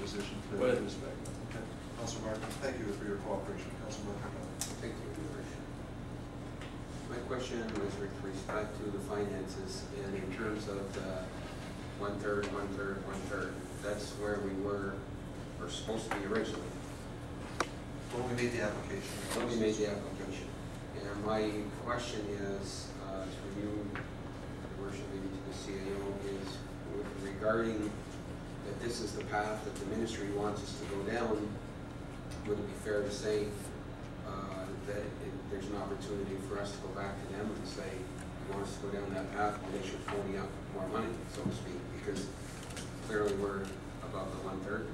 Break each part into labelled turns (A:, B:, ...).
A: position for
B: Well,
A: that respect. Okay. Councilor Martin, thank you for your cooperation. Councilor Martin.
C: Thank you. My question was with respect to the finances and in terms of the one-third, one-third, one-third. That's where we were supposed to be originally.
A: When we made the application.
C: When we made the application. And my question is, to you, Your Worship, maybe to the CAO, is regarding that this is the path that the ministry wants us to go down, would it be fair to say that there's an opportunity for us to go back to them and say, you want us to go down that path, well, they should pony up more money, so to speak, because clearly we're above the one-third.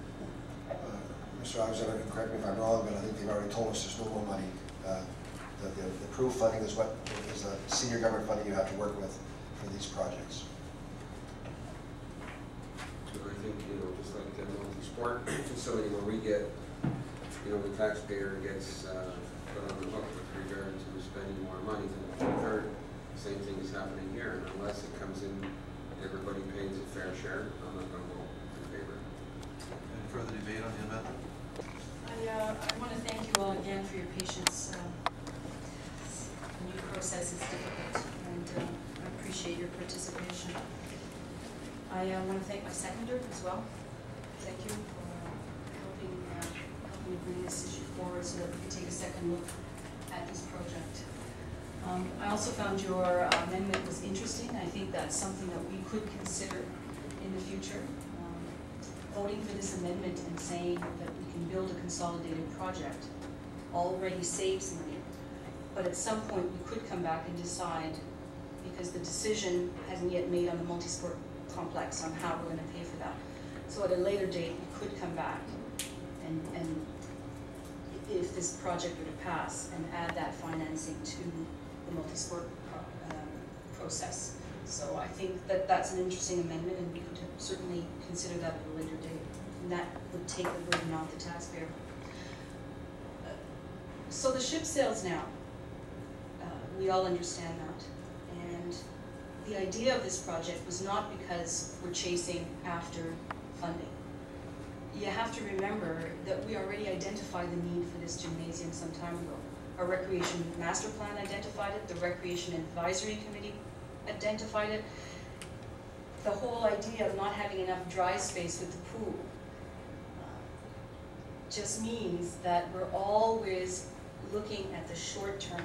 D: Mr. Alexander, correct me if I'm wrong, but I think they've already told us there's no more money. The approved funding is what is the senior government funding you have to work with for these projects.
C: So I think, just like the multi-sport facility where we get, the taxpayer gets put on the hook with regard to spending more money than the one-third. Same thing is happening here, and unless it comes in, everybody pays a fair share, I'm not going to vote in favor.
A: Any further debate on the amendment?
E: I want to thank you all again for your patience. The new process is difficult, and I appreciate your participation. I want to thank my seconder as well. Thank you for helping me bring this issue forward so that we can take a second look at this project. I also found your amendment was interesting. I think that's something that we could consider in the future. Voting for this amendment and saying that we can build a consolidated project already saves money, but at some point we could come back and decide, because the decision hasn't yet made on the multi-sport complex on how we're going to pay for that. So at a later date we could come back and if this project were to pass, and add that financing to the multi-sport process. So I think that that's an interesting amendment, and we could certainly consider that at a later date. And that would take the burden off the taxpayer. So the ship sails now. We all understand that. And the idea of this project was not because we're chasing after funding. You have to remember that we already identified the need for this gymnasium some time ago. Our recreation master plan identified it, the recreation advisory committee identified it. The whole idea of not having enough dry space with the pool just means that we're always looking at the short term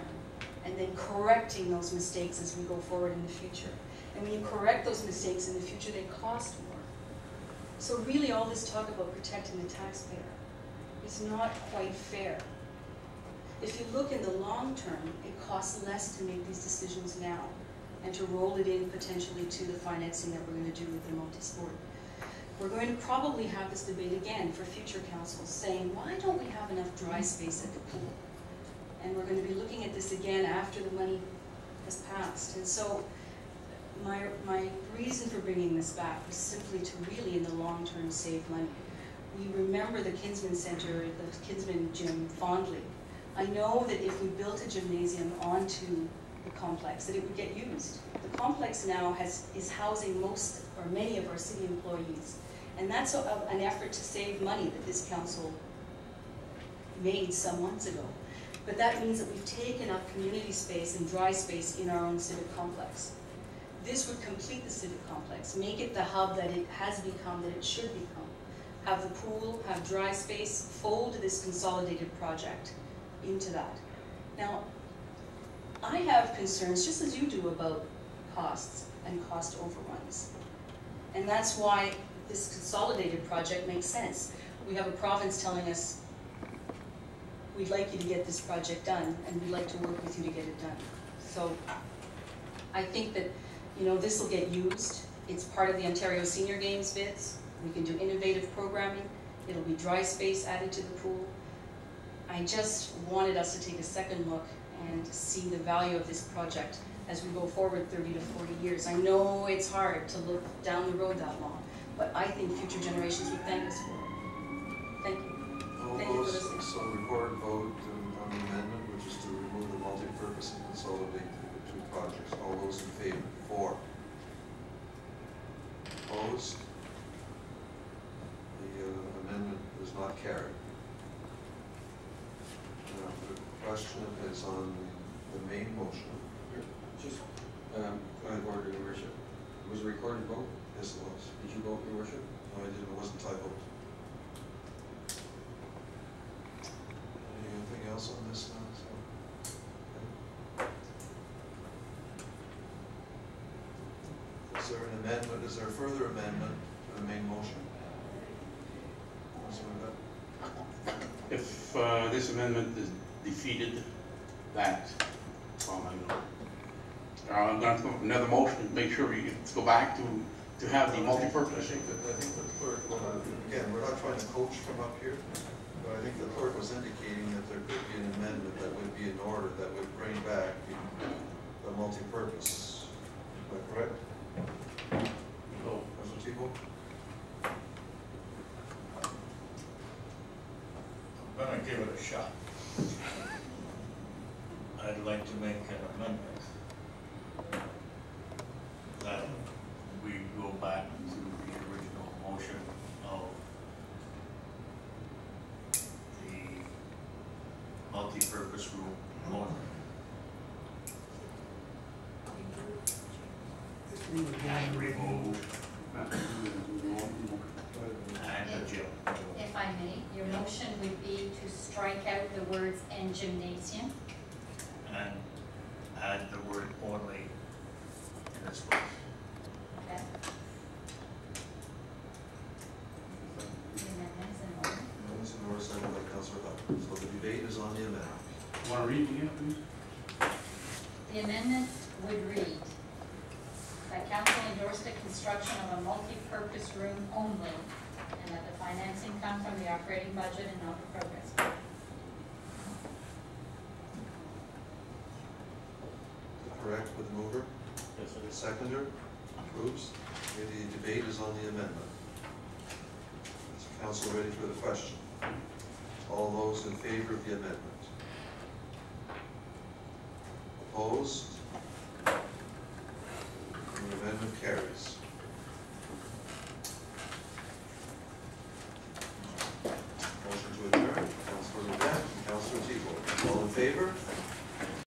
E: and then correcting those mistakes as we go forward in the future. And when you correct those mistakes in the future, they cost more. So really all this talk about protecting the taxpayer is not quite fair. If you look in the long term, it costs less to make these decisions now and to roll it in potentially to the financing that we're going to do with the multi-sport. We're going to probably have this debate again for future councils, saying, why don't we have enough dry space at the pool? And we're going to be looking at this again after the money has passed. And so my reason for bringing this back was simply to really, in the long term, save money. We remember the Kinsman Center, the Kinsman Gym fondly. I know that if we built a gymnasium onto the complex, that it would get used. The complex now is housing most or many of our city employees. And that's an effort to save money that this council made some months ago. But that means that we've taken up community space and dry space in our own civic complex. This would complete the civic complex, make it the hub that it has become, that it should become. Have the pool, have dry space, fold this consolidated project into that. Now, I have concerns, just as you do, about costs and cost overruns. And that's why this consolidated project makes sense. We have a province telling us, we'd like you to get this project done, and we'd like to work with you to get it done. So I think that, this will get used. It's part of the Ontario Senior Games bids. We can do innovative programming. It'll be dry space added to the pool. I just wanted us to take a second look and see the value of this project as we go forward 30 to 40 years. I know it's hard to look down the road that long, but I think future generations would thank us for it. Thank you. Thank you for listening.
A: So record vote on the amendment, which is to remove the multi-purpose and consolidate the two projects. All those in favor? 4. Opposed? The amendment not carried. Now, the question is on the main motion.
C: Just, point of order, Your Worship. Was a recorded vote?
A: Yes, it was.
C: Did you vote, Your Worship?
A: No, I didn't, it wasn't typoed. Anything else on this now? Okay. Is there an amendment, is there a further amendment to the main motion? Councilor Webb?
B: If this amendment is defeated, that's all I know. I'm going to come up with another motion to make sure we go back to have the
A: I
B: multi-purpose.
A: think the clerk, again, we're not trying to coach from up here, but I think the clerk was indicating that there could be an amendment that would be in order that would bring back the multi-purpose. Am I correct?
B: So,
A: Councilor Tebow?
F: I'm gonna give it a shot. I'd like to make an amendment that we go back to the original motion of the multi-purpose room only. And remove and the gym.
G: If I may, your motion would be to strike out the words "and gymnasium."
F: And add the word only in its place.
G: Okay. The amendment is in order.
A: Amendments in order, seconded by Councilor Webb. So the debate is on the amendment.
B: want to read it again, please?
G: The amendment would read that council endorsed the construction of a multi-purpose room only, and that the financing come from the operating budget and not the progress budget.
A: Correct with the mover?
B: Yes, it is.
A: Seconder? Approves? Okay, the debate is on the amendment. Is council ready for the question? All those in favor of the amendment? Opposed? The amendment carries.